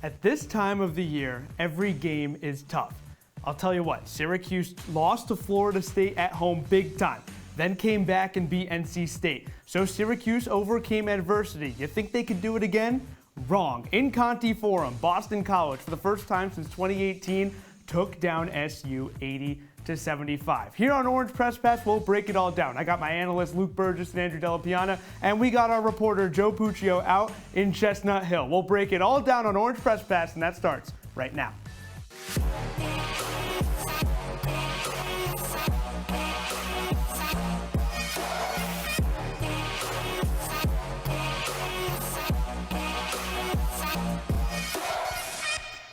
At this time of the year, every game is tough. I'll tell you what, Syracuse lost to Florida State at home big time, then came back and beat NC State. So Syracuse overcame adversity. You think they could do it again? Wrong. In Conti Forum, Boston College, for the first time since 2018, took down SU 80-75. Here on Orange Press Pass, we'll break it all down. I got my analysts Burgess and Andrew Della, Piana, and we got our reporter Joe Puccio out in Chestnut Hill. We'll break it all down on Orange Press Pass, and that starts right now.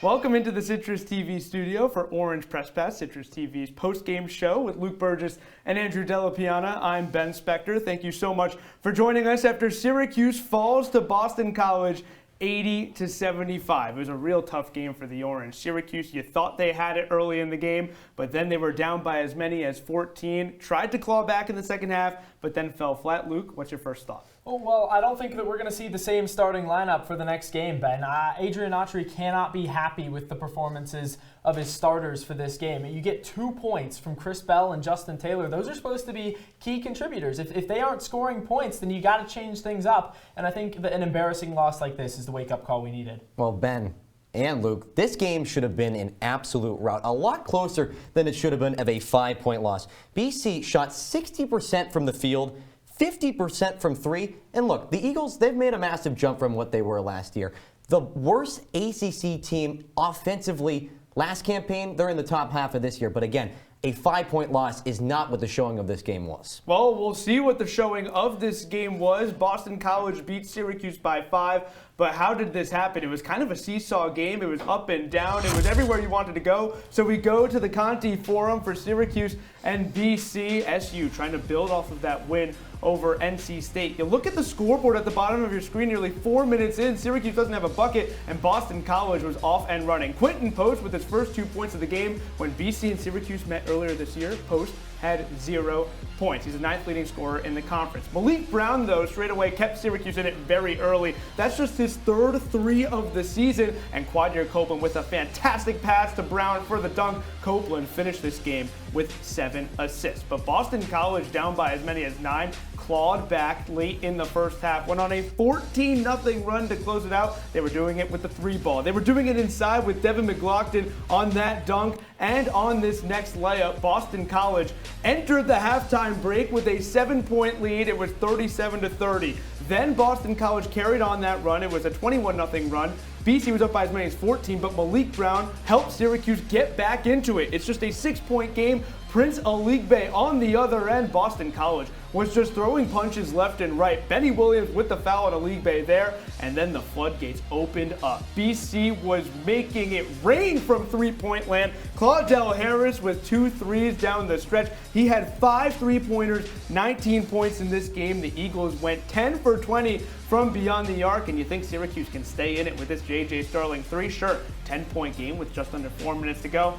Welcome into the CitrusTV studio for Orange Press Pass, CitrusTV's post-game show with Luke Burgess and Andrew Della Piana. I'm Ben Spector. Thank you so much for joining us after Syracuse falls to Boston College 80-75. It was a real tough game for the Orange. Syracuse, you thought they had it early in the game, but then they were down by as many as 14. Tried to claw back in the second half, but then fell flat. Luke, what's your first thought? Oh, well, I don't think that we're going to see the same starting lineup for the next game, Ben. Adrian Autry cannot be happy with the performances of his starters for this game. You get 2 points from Chris Bell and Justin Taylor. Those are supposed to be key contributors. If they aren't scoring points, then you got to change things up. And I think that an embarrassing loss like this is the wake-up call we needed. Well, Ben and Luke, this game should have been an absolute rout. A lot closer than it should have been of a 5-point loss. BC shot 60% from the field, 50% from three. And look, the Eagles, they've made a massive jump from what they were last year. The worst ACC team offensively last campaign, they're in the top half of this year. But again, a 5-point loss is not what the showing of this game was. Well, we'll see what the showing of this game was. Boston College beat Syracuse by 5. But how did this happen? It was kind of a seesaw game. It was up and down. It was everywhere you wanted to go. So we go to the Conti Forum for Syracuse and BC. SU trying to build off of that win over NC State. You look at the scoreboard at the bottom of your screen, nearly 4 minutes in, Syracuse doesn't have a bucket, and Boston College was off and running. Quentin Post with his first 2 points of the game. When BC and Syracuse met earlier this year, Post had 0 points. He's the 9th leading scorer in the conference. Malik Brown, though, straight away kept Syracuse in it very early. That's just his 3rd 3 of the season, and Quadir Copeland with a fantastic pass to Brown for the dunk. Copeland finished this game with 7 assists. But Boston College, down by as many as 9, clawed back late in the first half, went on a 14-0 run to close it out. They were doing it with the 3-ball. They were doing it inside with Devin McLaughlin on that dunk, and on this next layup, Boston College entered the halftime break with a 7-point lead. It was 37-30. Then Boston College carried on that run. It was a 21-0 run. BC was up by as many as 14, but Malik Brown helped Syracuse get back into it. It's just a 6-point game. Prince Aligbe on the other end. Boston College was just throwing punches left and right. Benny Williams with the foul on Aligbe there, and then the floodgates opened up. BC was making it rain from three-point land. Claudell Harris with 2 threes down the stretch. He had 5 3-pointers, 19 points in this game. The Eagles went 10 for 20 from beyond the arc, and you think Syracuse can stay in it with this J.J. Starling 3? Sure, 10-point game with just under 4 minutes to go.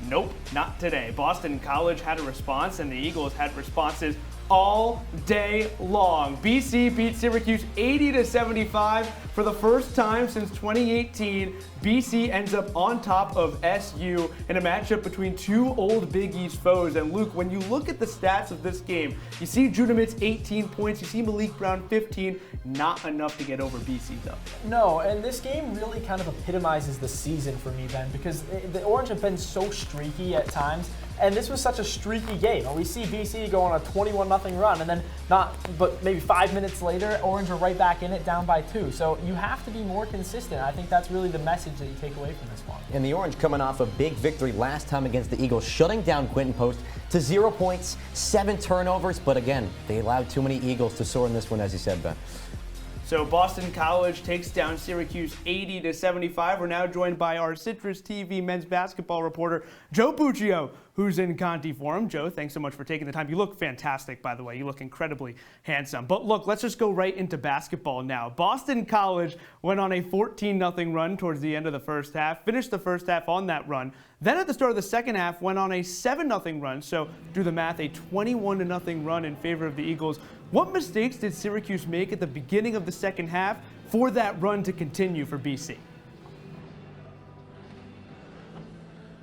Nope, not today. Boston College had a response, and the Eagles had responses all day long. BC beat Syracuse 80-75 for the first time since 2018. BC ends up on top of SU in a matchup between 2 old Big East foes. And Luke, when you look at the stats of this game, you see Judemitz 18 points, you see Malik Brown 15, not enough to get over BC though. No, and this game really kind of epitomizes the season for me, Ben, because the Orange have been so streaky at times. And this was such a streaky game. We see BC go on a 21-0 run, and then but maybe 5 minutes later, Orange are right back in it, down by 2. So you have to be more consistent. I think that's really the message that you take away from this one. And the Orange coming off a big victory last time against the Eagles, shutting down Quentin Post to 0 points, 7 turnovers. But again, they allowed too many Eagles to soar in this one, as you said, Ben. So Boston College takes down Syracuse 80-75. We're now joined by our CitrusTV men's basketball reporter, Joe Puccio, who's in Conti Forum. Joe, thanks so much for taking the time. You look fantastic, by the way. You look incredibly handsome. But look, let's just go right into basketball now. Boston College went on a 14-0 run towards the end of the first half, finished the first half on that run. Then at the start of the second half, went on a 7-0 run. So do the math, a 21-0 run in favor of the Eagles. What mistakes did Syracuse make at the beginning of the second half for that run to continue for BC?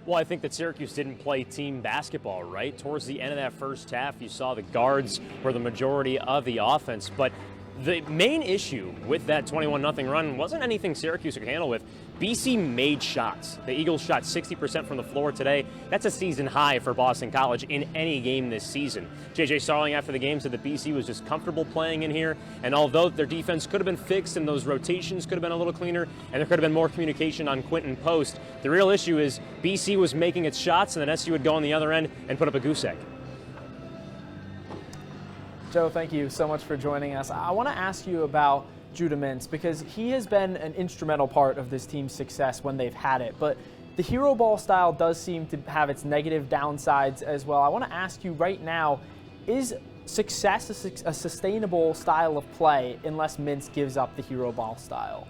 Well, I think that Syracuse didn't play team basketball, right? Towards the end of that first half, you saw the guards were the majority of the offense, but the main issue with that 21-0 run wasn't anything Syracuse could handle with. BC made shots. The Eagles shot 60% from the floor today. That's a season high for Boston College in any game this season. J.J. Starling after the game said that BC was just comfortable playing in here, and although their defense could have been fixed and those rotations could have been a little cleaner and there could have been more communication on Quentin Post, the real issue is BC was making its shots and then SU would go on the other end and put up a goose egg. Joe, thank you so much for joining us. I want to ask you about Judah Mintz because he has been an instrumental part of this team's success when they've had it. But the hero ball style does seem to have its negative downsides as well. I want to ask you right now, is success a sustainable style of play unless Mintz gives up the hero ball style?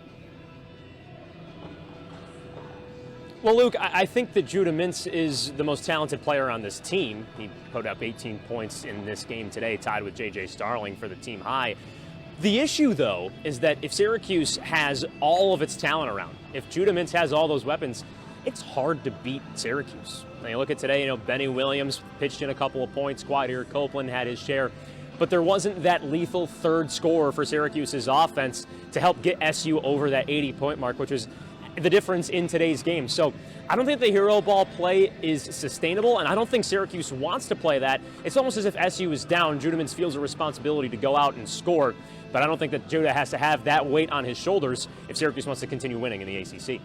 Well, Luke, I think that Judah Mintz is the most talented player on this team. He put up 18 points in this game today, tied with J.J. Starling for the team high. The issue, though, is that if Syracuse has all of its talent around, if Judah Mintz has all those weapons, it's hard to beat Syracuse. Now, you look at today, Benny Williams pitched in a couple of points, Quadir Copeland had his share, but there wasn't that lethal third scorer for Syracuse's offense to help get SU over that 80-point mark, which was the difference in today's game. So I don't think the hero ball play is sustainable, and I don't think Syracuse wants to play that. It's almost as if SU is down. Judah Mintz feels a responsibility to go out and score, but I don't think that Judah has to have that weight on his shoulders if Syracuse wants to continue winning in the ACC.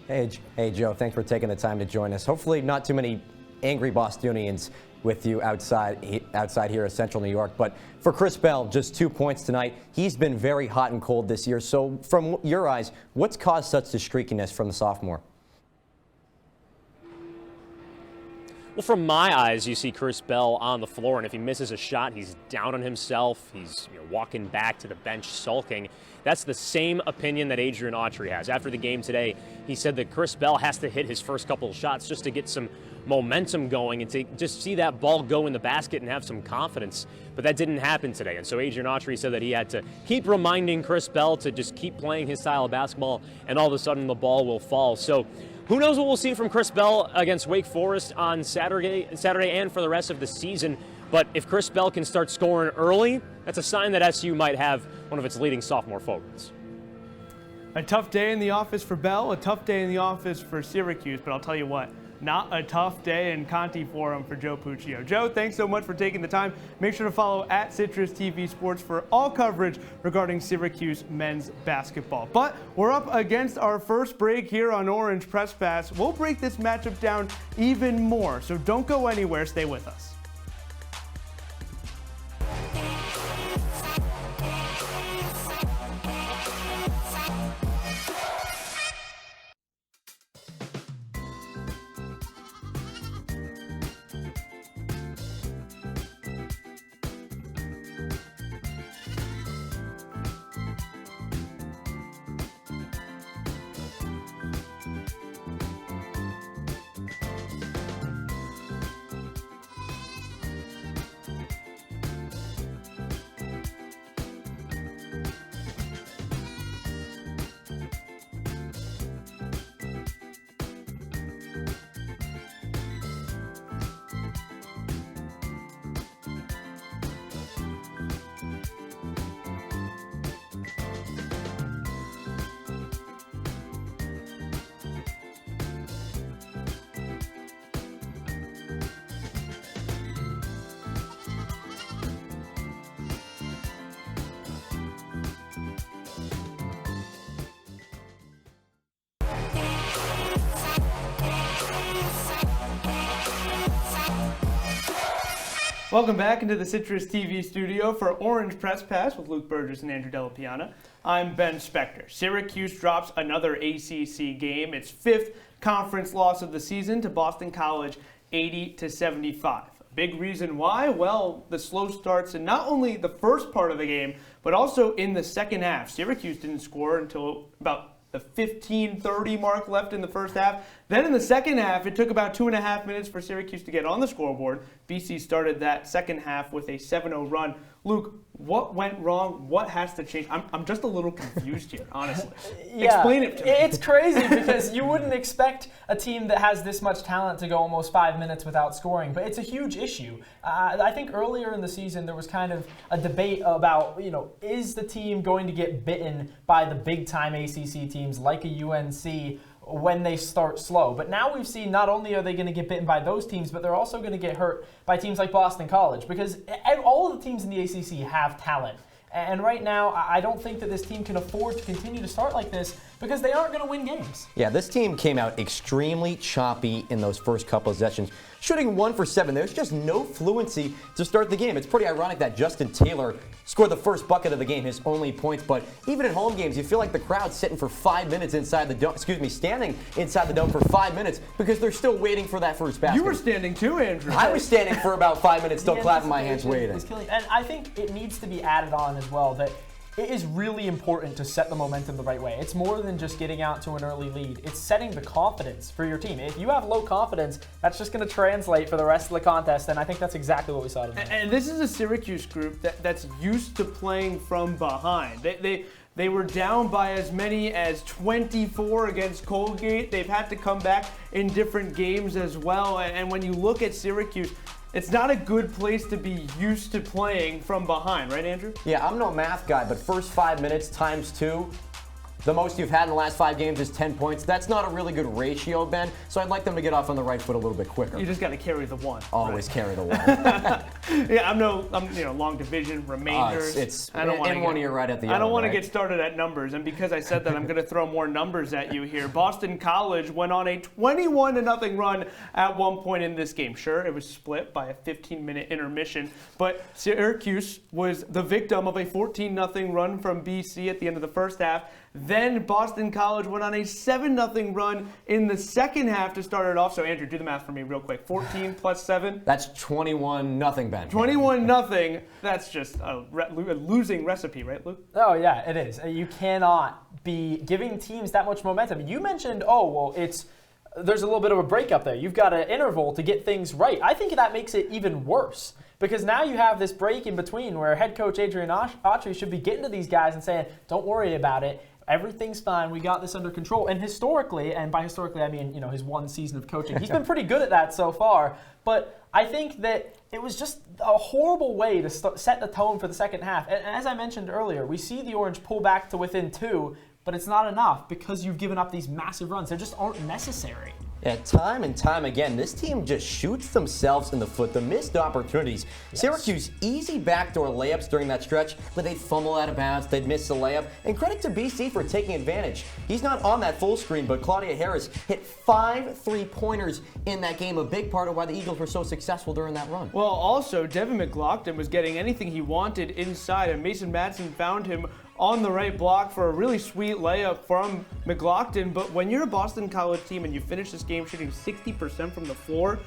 Hey, Joe, thanks for taking the time to join us. Hopefully not too many angry Bostonians with you outside here in Central New York. But for Chris Bell, just 2 points tonight. He's been very hot and cold this year. So from your eyes, what's caused such the streakiness from the sophomore? Well, from my eyes, you see Chris Bell on the floor, and if he misses a shot, he's down on himself. He's walking back to the bench, sulking. That's the same opinion that Adrian Autry has. After the game today, he said that Chris Bell has to hit his first couple of shots just to get some momentum going and to just see that ball go in the basket and have some confidence. But that didn't happen today. And so Adrian Autry said that he had to keep reminding Chris Bell to just keep playing his style of basketball, and all of a sudden the ball will fall. So who knows what we'll see from Chris Bell against Wake Forest on Saturday and for the rest of the season. But if Chris Bell can start scoring early, that's a sign that SU might have one of its leading sophomore forwards. A tough day in the office for Bell, a tough day in the office for Syracuse, but I'll tell you what, not a tough day in Conti Forum for Joe Puccio. Joe, thanks so much for taking the time. Make sure to follow at CitrusTV Sports for all coverage regarding Syracuse men's basketball. But we're up against our first break here on Orange Press Pass. We'll break this matchup down even more, so don't go anywhere. Stay with us. Welcome back into the Citrus TV studio for Orange Press Pass with Luke Burgess and Andrew Della Piana. I'm Ben Spector. Syracuse drops another ACC game, its fifth conference loss of the season to Boston College, 80-75. Big reason why? Well, the slow starts in not only the first part of the game, but also in the second half. Syracuse didn't score until about the 15:30 mark left in the first half. Then in the second half, it took about 2.5 minutes for Syracuse to get on the scoreboard. BC started that second half with a 7-0 run Luke, what went wrong? What has to change? I'm just a little confused here, honestly. Yeah, Explain it to me. It's crazy because you wouldn't expect a team that has this much talent to go almost 5 minutes without scoring, but it's a huge issue. I think earlier in the season there was kind of a debate about, is the team going to get bitten by the big-time ACC teams like a UNC when they start slow? But now we've seen not only are they going to get bitten by those teams, but they're also going to get hurt by teams like Boston College, because all of the teams in the ACC have talent. And right now, I don't think that this team can afford to continue to start like this because they aren't going to win games. Yeah, this team came out extremely choppy in those first couple of sessions, shooting 1 for 7. There's just no fluency to start the game. It's pretty ironic that Justin Taylor scored the first bucket of the game, his only points. But even in home games, you feel like the crowd's sitting for 5 minutes inside the dome. Standing inside the dome for 5 minutes because they're still waiting for that first basket. You were standing too, Andrew. I was standing for about 5 minutes, still clapping my hands, waiting. And I think it needs to be added on as well that it is really important to set the momentum the right way. It's more than just getting out to an early lead. It's setting the confidence for your team. If you have low confidence, that's just going to translate for the rest of the contest, and I think that's exactly what we saw tonight. And this is a Syracuse group that's used to playing from behind. They were down by as many as 24 against Colgate. They've had to come back in different games as well. And when you look at Syracuse, it's not a good place to be used to playing from behind, right, Andrew? Yeah, I'm no math guy, but first 5 minutes times 2, the most you've had in the last 5 games is 10 points. That's not a really good ratio, Ben, so I'd like them to get off on the right foot a little bit quicker. You just got to carry the one. Always carry the one. Yeah, I'm long division, remainders. I don't want to one ear right at the other. I don't want to get started at numbers, and because I said that, I'm going to throw more numbers at you here. Boston College went on a 21-0 run at one point in this game. Sure, it was split by a 15-minute intermission, but Syracuse was the victim of a 14-0 run from BC at the end of the first half. Then Boston College went on a 7-0 run in the second half to start it off. So, Andrew, do the math for me real quick. 14 plus 7? That's 21-0, Ben. 21-0. That's just a losing recipe, right, Luke? Oh, yeah, it is. You cannot be giving teams that much momentum. You mentioned, there's a little bit of a breakup there. You've got an interval to get things right. I think that makes it even worse because now you have this break in between where head coach Adrian Autry should be getting to these guys and saying, don't worry about it. Everything's fine. We got this under control. And historically, and by historically I mean, his one season of coaching, he's been pretty good at that so far. But I think that it was just a horrible way to set the tone for the second half. And as I mentioned earlier, we see the Orange pull back to within 2, but it's not enough because you've given up these massive runs. They just aren't necessary. Yeah, time and time again, this team just shoots themselves in the foot. The missed opportunities. Yes. Syracuse, easy backdoor layups during that stretch, but they'd fumble out of bounds, they'd miss the layup. And credit to BC for taking advantage. He's not on that full screen, but Claudia Harris hit 5 3-pointers in that game, a big part of why the Eagles were so successful during that run. Well, also, Devin McLaughlin was getting anything he wanted inside, and Mason Madsen found him on the right block for a really sweet layup from McLaughlin. But when you're a Boston College team and you finish this game shooting 60% from the floor,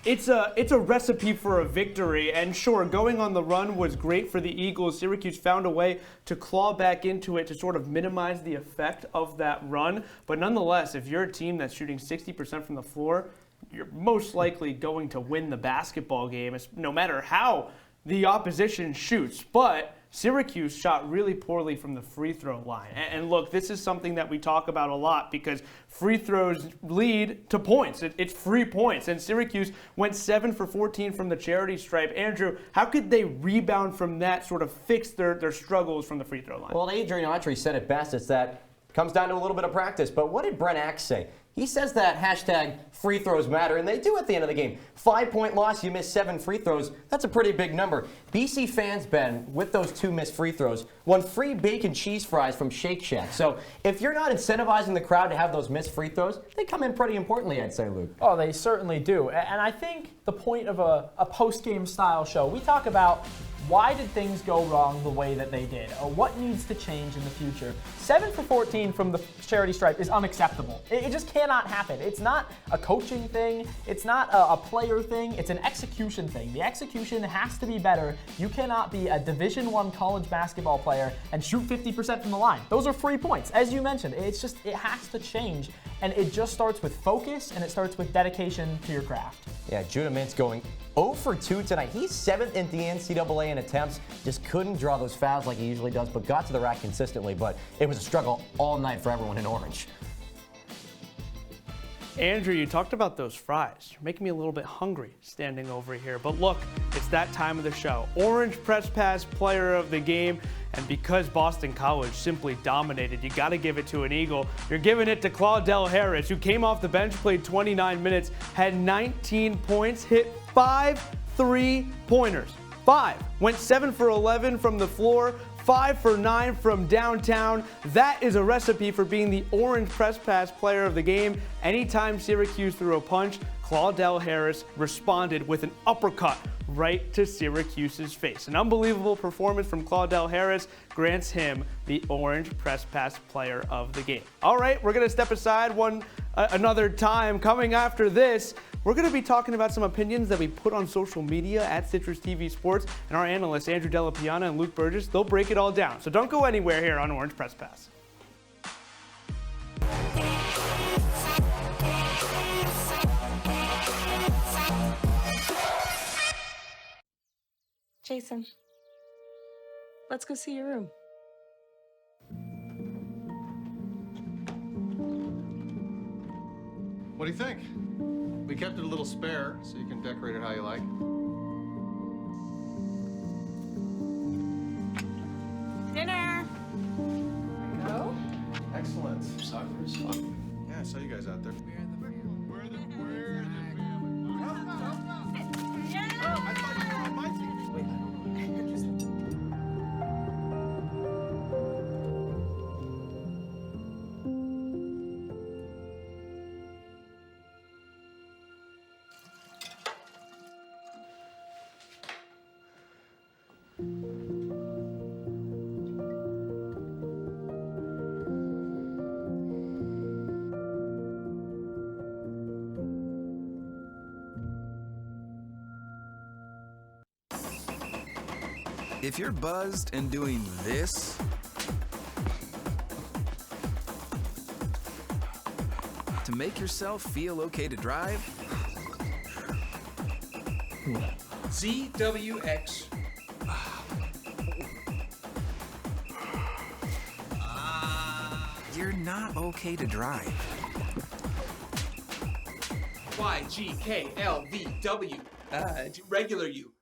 it's a recipe for a victory. And sure, going on the run was great for the Eagles. Syracuse found a way to claw back into it to sort of minimize the effect of that run. But nonetheless, if you're a team that's shooting 60% from the floor, you're most likely going to win the basketball game, no matter how the opposition shoots. But Syracuse shot really poorly from the free throw line. And look, this is something that we talk about a lot because free throws lead to points. It's free points. And Syracuse went 7 for 14 from the charity stripe. Andrew, how could they rebound from that, sort of fix their struggles from the free throw line? Well, Adrian Autry said it best. It's that comes down to a little bit of practice. But what did Brent Axe say? He says that hashtag free throws matter, and they do at the end of the game. 5-point loss, you miss 7 free throws. That's a pretty big number. BC fans, Ben, with those 2 missed free throws, won free bacon cheese fries from Shake Shack. So if you're not incentivizing the crowd to have those missed free throws, they come in pretty importantly, I'd say, Luke. Oh, they certainly do. And I think the point of a post-game style show, we talk about why did things go wrong the way that they did? Or what needs to change in the future? 7 for 14 from the charity stripe is unacceptable. It just cannot happen. It's not a coaching thing. It's not a player thing. It's an execution thing. The execution has to be better. You cannot be a Division I college basketball player and shoot 50% from the line. Those are free points. As you mentioned, it has to change. And it just starts with focus, and it starts with dedication to your craft. Yeah, Judah Mintz going 0 for 2 tonight. He's 7th in the NCAA in attempts. Just couldn't draw those fouls like he usually does, but got to the rack consistently. But it was a struggle all night for everyone in orange. Andrew, you talked about those fries. You're making me a little bit hungry standing over here. But look, it's that time of the show. Orange Press Pass Player of the Game. And because Boston College simply dominated, you got to give it to an Eagle. You're giving it to Claudell Harris, who came off the bench, played 29 minutes, had 19 points, hit 5 3-pointers. 5. Went 7 for 11 from the floor. 5 for 9 from downtown. That is a recipe for being the Orange Press Pass Player of the Game. Anytime Syracuse threw a punch, Claudell Harris responded with an uppercut right to Syracuse's face. An unbelievable performance from Claudell Harris grants him the Orange Press Pass Player of the Game. All right, we're going to step aside another time. Coming after this, we're going to be talking about some opinions that we put on social media at CitrusTV Sports, and our analysts, Della, Piana, and Luke Burgess, they'll break it all down. So don't go anywhere here on Orange Press Pass. Jason, let's go see your room. What do you think? We kept it a little spare, so you can decorate it how you like. Dinner! Go? Excellent. Soccer is fun. Yeah, I saw you guys out there. We're the family. Yeah! Oh, I thought you were on my team. If you're buzzed and doing this, to make yourself feel okay to drive, ZWX. you're not okay to drive. YGKLVW. Regular you.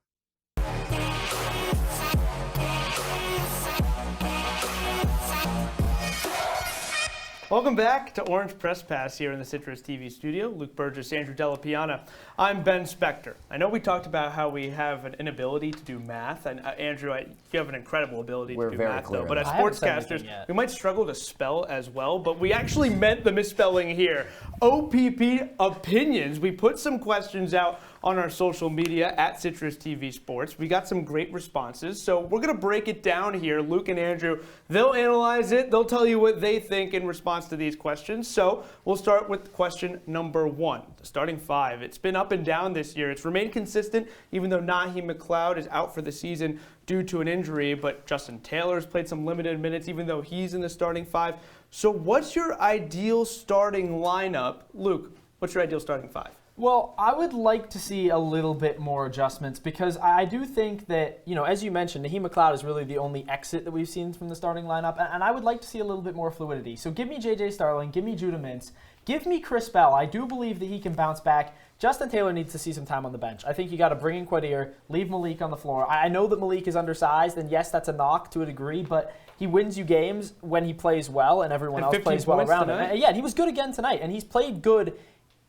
Welcome back to Orange Press Pass here in the CitrusTV studio. Luke Burgess, Andrew Della, Piana. I'm Ben Spector. I know we talked about how we have an inability to do math, and Andrew, you have an incredible ability to do math, though. But as sportscasters, we might struggle to spell as well, but we actually meant the misspelling here. OPP opinions. We put some questions out on our social media at CitrusTV Sports. We got some great responses, so we're going to break it down here. Luke and Andrew, they'll analyze it. They'll tell you what they think in response to these questions. So we'll start with question number 1, the starting 5. It's been up and down this year. It's remained consistent, even though Naheem McLeod is out for the season due to an injury, but Justin Taylor's played some limited minutes, even though he's in the starting 5. So what's your ideal starting lineup? Luke, what's your ideal starting 5? Well, I would like to see a little bit more adjustments because I do think that, as you mentioned, Naheem McLeod is really the only exit that we've seen from the starting lineup, and I would like to see a little bit more fluidity. So give me J.J. Starling, give me Judah Mintz, give me Chris Bell. I do believe that he can bounce back. Justin Taylor needs to see some time on the bench. I think you got to bring in Quadir, leave Malik on the floor. I know that Malik is undersized, and yes, that's a knock to a degree, but he wins you games when he plays well and everyone else plays well around him. And yeah, he was good again tonight, and he's played good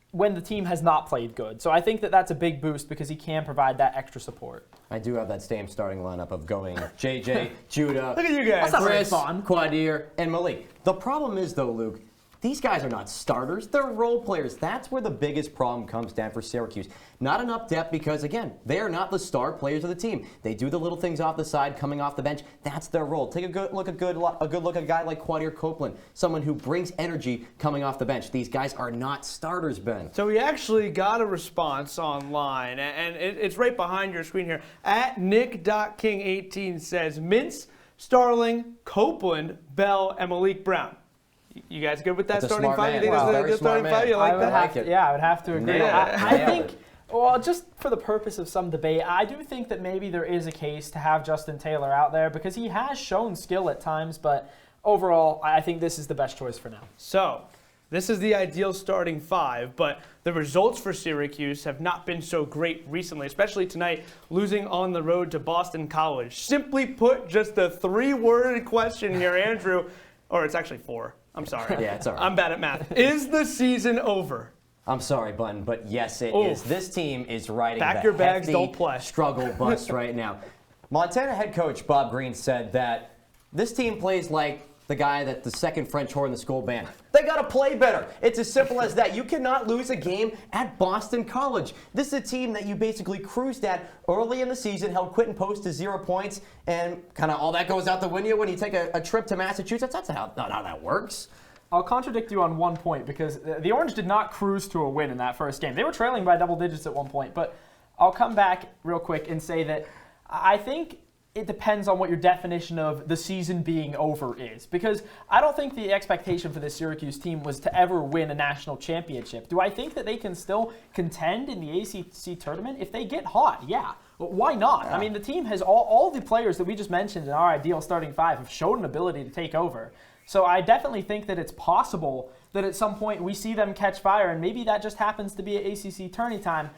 when the team has not played good. So I think that that's a big boost because he can provide that extra support. I do have that same starting lineup of going JJ, Judah, Look at you guys. Chris, Quadir, and Malik. The problem is, though, Luke, these guys are not starters. They're role players. That's where the biggest problem comes down for Syracuse. Not enough depth because, again, they are not the star players of the team. They do the little things off the side, coming off the bench. That's their role. Take a good look at a guy like Quadir Copeland, someone who brings energy coming off the bench. These guys are not starters, Ben. So we actually got a response online, and it's right behind your screen here. At Nick.King18 says, Mintz, Starling, Copeland, Bell, and Malik Brown. You guys good with that That's a starting smart five? You man. think Wow, that's very the starting smart five? man. You like I would that? have to, yeah, I would have to agree. Yeah. I think, well, just for the purpose of some debate, I do think that maybe there is a case to have Justin Taylor out there because he has shown skill at times, but overall, I think this is the best choice for now. So, this is the ideal starting five, but the results for Syracuse have not been so great recently, especially tonight, losing on the road to Boston College. Simply put, just a 3-word question here, Andrew, or it's actually 4. I'm sorry. Yeah, it's all right. I'm bad at math. Is the season over? I'm sorry, Button, but yes, it Oof. is. This team is riding Pack the your bags, hefty don't play. struggle bus right now. Montana head coach Bob Green said that this team plays like the guy that the second French horn in the school band. They got to play better. It's as simple as that. You cannot lose a game at Boston College. This is a team that you basically cruised at early in the season, held Quentin Post to 0 points, and kind of all that goes out the window when you take a trip to Massachusetts. That's not how that works. I'll contradict you on one point because the Orange did not cruise to a win in that first game. They were trailing by double digits at one point, but I'll come back real quick and say that I think it depends on what your definition of the season being over is, because I don't think the expectation for this Syracuse team was to ever win a national championship. Do I think that they can still contend in the ACC tournament? If they get hot, yeah. Why not? I mean, the team has all the players that we just mentioned in our ideal starting five have shown an ability to take over. So I definitely think that it's possible that at some point we see them catch fire, and maybe that just happens to be at ACC tourney time.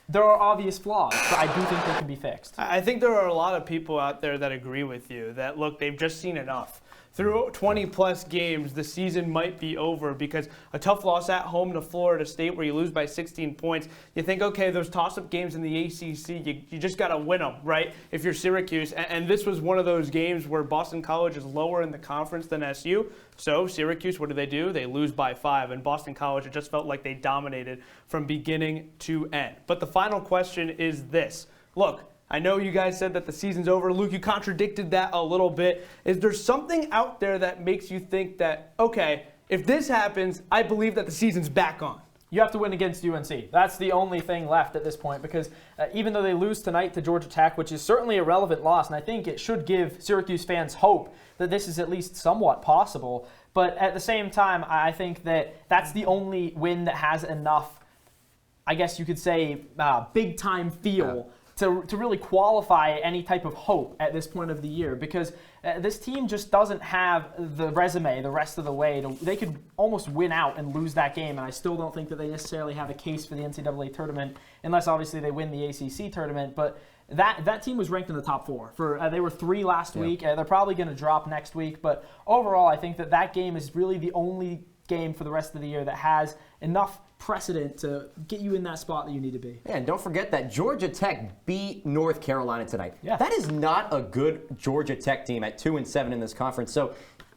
There are obvious flaws, but I do think they can be fixed. I think there are a lot of people out there that agree with you that, look, they've just seen enough. Through 20-plus games, the season might be over because a tough loss at home to Florida State where you lose by 16 points, you think, okay, those toss-up games in the ACC, you just got to win them, right, if you're Syracuse. And this was one of those games where Boston College is lower in the conference than SU. So Syracuse, what do? They lose by 5. And Boston College, it just felt like they dominated from beginning to end. But the final question is this. Look, I know you guys said that the season's over. Luke, you contradicted that a little bit. Is there something out there that makes you think that, okay, if this happens, I believe that the season's back on? You have to win against UNC. That's the only thing left at this point because even though they lose tonight to Georgia Tech, which is certainly a relevant loss, and I think it should give Syracuse fans hope that this is at least somewhat possible, but at the same time, I think that that's the only win that has enough, I guess you could say, big-time feel to really qualify any type of hope at this point of the year because this team just doesn't have the resume the rest of the way. They could almost win out and lose that game, and I still don't think that they necessarily have a case for the NCAA tournament unless obviously they win the ACC tournament. But that team was ranked in the top 4. They were 3 last week. They're probably going to drop next week. But overall, I think that game is really the only game for the rest of the year that has enough precedent to get you in that spot that you need to be. Yeah, and don't forget that Georgia Tech beat North Carolina tonight. Yeah. That is not a good Georgia Tech team at 2-7 in this conference. So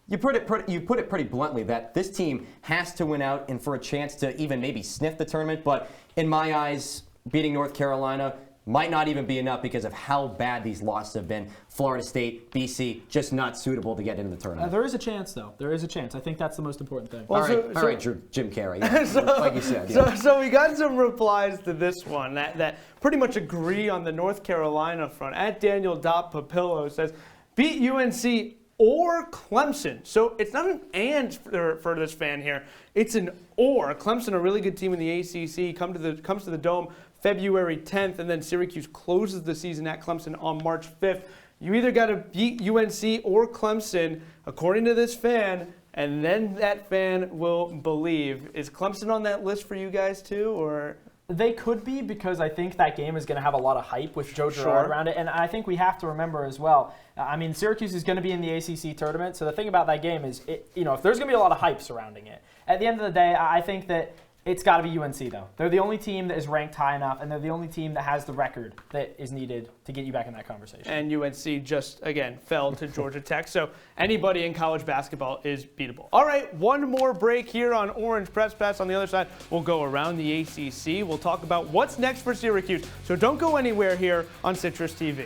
you put it pretty bluntly that this team has to win out and for a chance to even maybe sniff the tournament. But in my eyes, beating North Carolina might not even be enough because of how bad these losses have been. Florida State, BC, just not suitable to get into the tournament. There is a chance, though. There is a chance. I think that's the most important thing. Well, all right, Jim Carrey. Yeah, like you said. Yeah. So we got some replies to this one that pretty much agree on the North Carolina front. At Daniel.Papillo says, beat UNC or Clemson. So it's not an and for this fan here. It's an or. Clemson, a really good team in the ACC, comes to the Dome February 10th, and then Syracuse closes the season at Clemson on March 5th. You either got to beat UNC or Clemson, according to this fan, and then that fan will believe. Is Clemson on that list for you guys too, or? They could be because I think that game is going to have a lot of hype with Joe Girard around it. And I think we have to remember as well, I mean, Syracuse is going to be in the ACC tournament. So the thing about that game is, if there's going to be a lot of hype surrounding it, at the end of the day, I think that it's got to be UNC, though. They're the only team that is ranked high enough, and they're the only team that has the record that is needed to get you back in that conversation. And UNC just, again, fell to Georgia Tech. So anybody in college basketball is beatable. All right, one more break here on Orange Press Pass. On the other side, we'll go around the ACC. We'll talk about what's next for Syracuse. So don't go anywhere here on Citrus TV.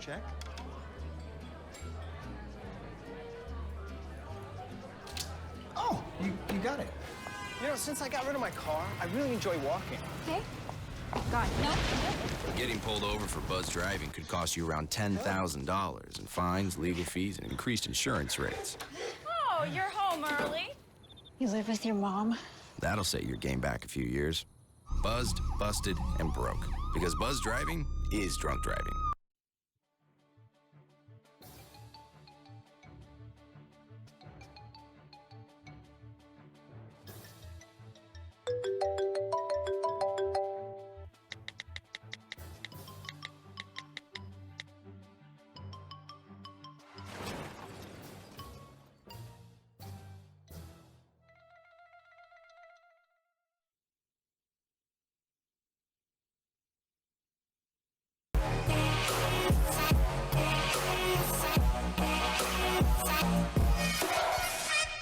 Check. Oh, you got it. Since I got rid of my car, I really enjoy walking. Okay. God, no. Getting pulled over for buzz driving could cost you around $10,000 in fines, legal fees, and increased insurance rates. Oh, you're home early. You live with your mom? That'll set your game back a few years. Buzzed, busted, and broke. Because buzz driving is drunk driving.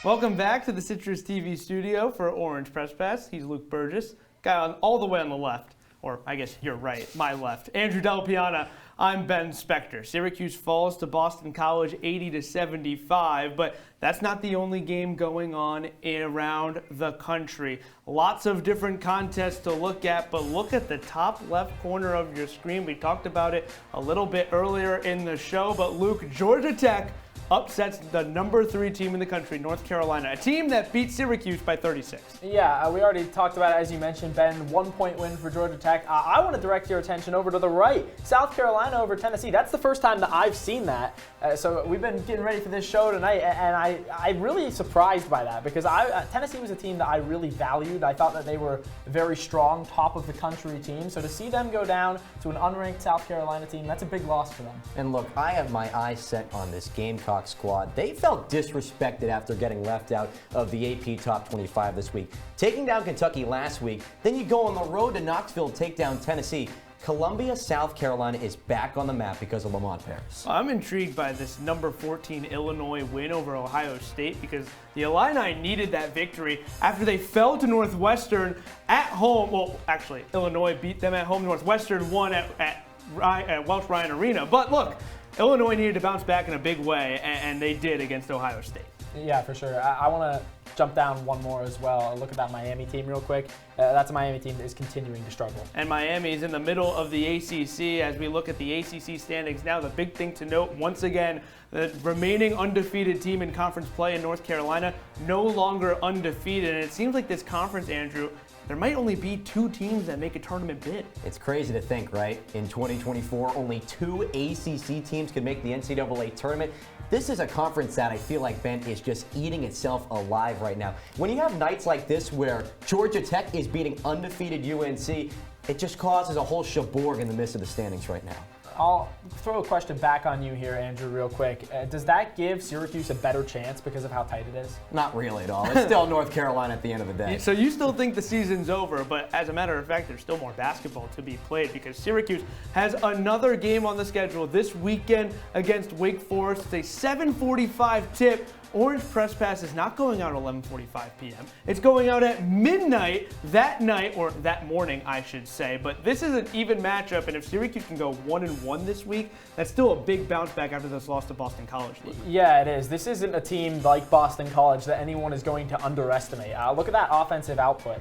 Welcome back to the CitrusTV studio for Orange Press Pass. He's Luke Burgess, guy all the way on the left, or I guess you're right, my left. Andrew Della Piana. I'm Ben Spector. Syracuse falls to Boston College 80-75, but that's not the only game going on around the country. Lots of different contests to look at, but look at the top left corner of your screen. We talked about it a little bit earlier in the show, but Luke, Georgia Tech upsets the number 3 team in the country, North Carolina, a team that beat Syracuse by 36. Yeah, we already talked about it, as you mentioned, Ben. 1-point win for Georgia Tech. I want to direct your attention over to the right. South Carolina over Tennessee. That's the first time that I've seen that. So we've been getting ready for this show tonight, and I'm really surprised by that because Tennessee was a team that I really valued. I thought that they were a very strong, top-of-the-country team. So to see them go down to an unranked South Carolina team, that's a big loss for them. And look, I have my eyes set on this Gamecock squad. They felt disrespected after getting left out of the AP Top 25 this week. Taking down Kentucky last week, then you go on the road to Knoxville to take down Tennessee. Columbia, South Carolina is back on the map because of Lamont Paris. I'm intrigued by this number 14 Illinois win over Ohio State because the Illini needed that victory after they fell to Northwestern at home. Well, actually, Illinois beat them at home. Northwestern won at Welsh Ryan Arena. But look, Illinois needed to bounce back in a big way, and they did against Ohio State. Yeah, for sure. I want to jump down one more as well. Look at that Miami team real quick. That's a Miami team that is continuing to struggle. And Miami is in the middle of the ACC. As we look at the ACC standings now, the big thing to note, once again, the remaining undefeated team in conference play in North Carolina, no longer undefeated. And it seems like this conference, Andrew, there might only be 2 teams that make a tournament bid. It's crazy to think, right? In 2024, only 2 ACC teams could make the NCAA tournament. This is a conference that I feel like, Ben, is just eating itself alive right now. When you have nights like this where Georgia Tech is beating undefeated UNC, it just causes a whole shaborg in the midst of the standings right now. I'll throw a question back on you here, Andrew, real quick. Does that give Syracuse a better chance because of how tight it is? Not really at all. It's still North Carolina at the end of the day. So you still think the season's over, but as a matter of fact, there's still more basketball to be played because Syracuse has another game on the schedule this weekend against Wake Forest. It's a 7:45 tip. Orange Press Pass is not going out at 11:45 p.m. It's going out at midnight that night, or that morning, I should say. But this is an even matchup, and if Syracuse can go 1-1 this week, that's still a big bounce back after this loss to Boston College. Yeah, it is. This isn't a team like Boston College that anyone is going to underestimate. Look at that offensive output: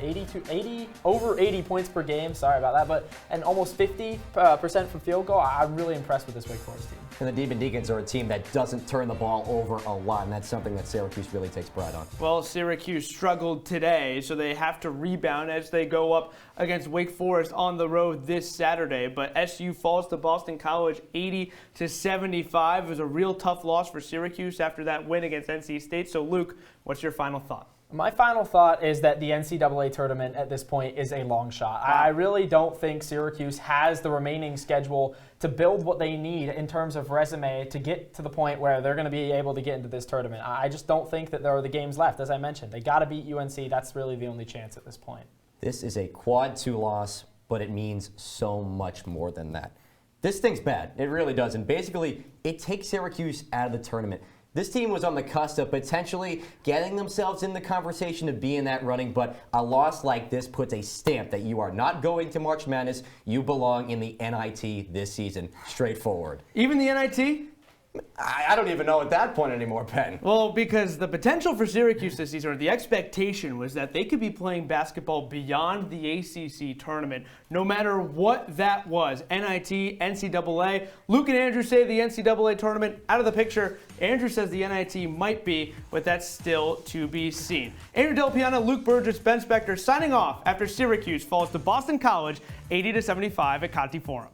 over 80 points per game. Sorry about that, and almost 50% from field goal. I'm really impressed with this Wake Forest team. And the Demon Deacons are a team that doesn't turn the ball over a lot, and that's something that Syracuse really takes pride on. Well, Syracuse struggled today, so they have to rebound as they go up against Wake Forest on the road this Saturday. But SU falls to Boston College 80-75. It was a real tough loss for Syracuse after that win against NC State. So, Luke, what's your final thought? My final thought is that the NCAA tournament at this point is a long shot. I really don't think Syracuse has the remaining schedule to build what they need in terms of resume to get to the point where they're going to be able to get into this tournament. I just don't think that there are the games left. As I mentioned, they got to beat UNC. That's really the only chance at this point. This is a quad 2 loss, but it means so much more than that. This thing's bad. It really does. And basically, it takes Syracuse out of the tournament. This team was on the cusp of potentially getting themselves in the conversation to be in that running, but a loss like this puts a stamp that you are not going to March Madness. You belong in the NIT this season. Straightforward. Even the NIT? I don't even know at that point anymore, Ben. Well, because the potential for Syracuse this season, or the expectation, was that they could be playing basketball beyond the ACC tournament, no matter what that was. NIT, NCAA. Luke and Andrew say the NCAA tournament out of the picture. Andrew says the NIT might be, but that's still to be seen. Andrew Della, Piana, Luke Burgess, Ben Spector signing off after Syracuse falls to Boston College 80-75 at Conti Forum.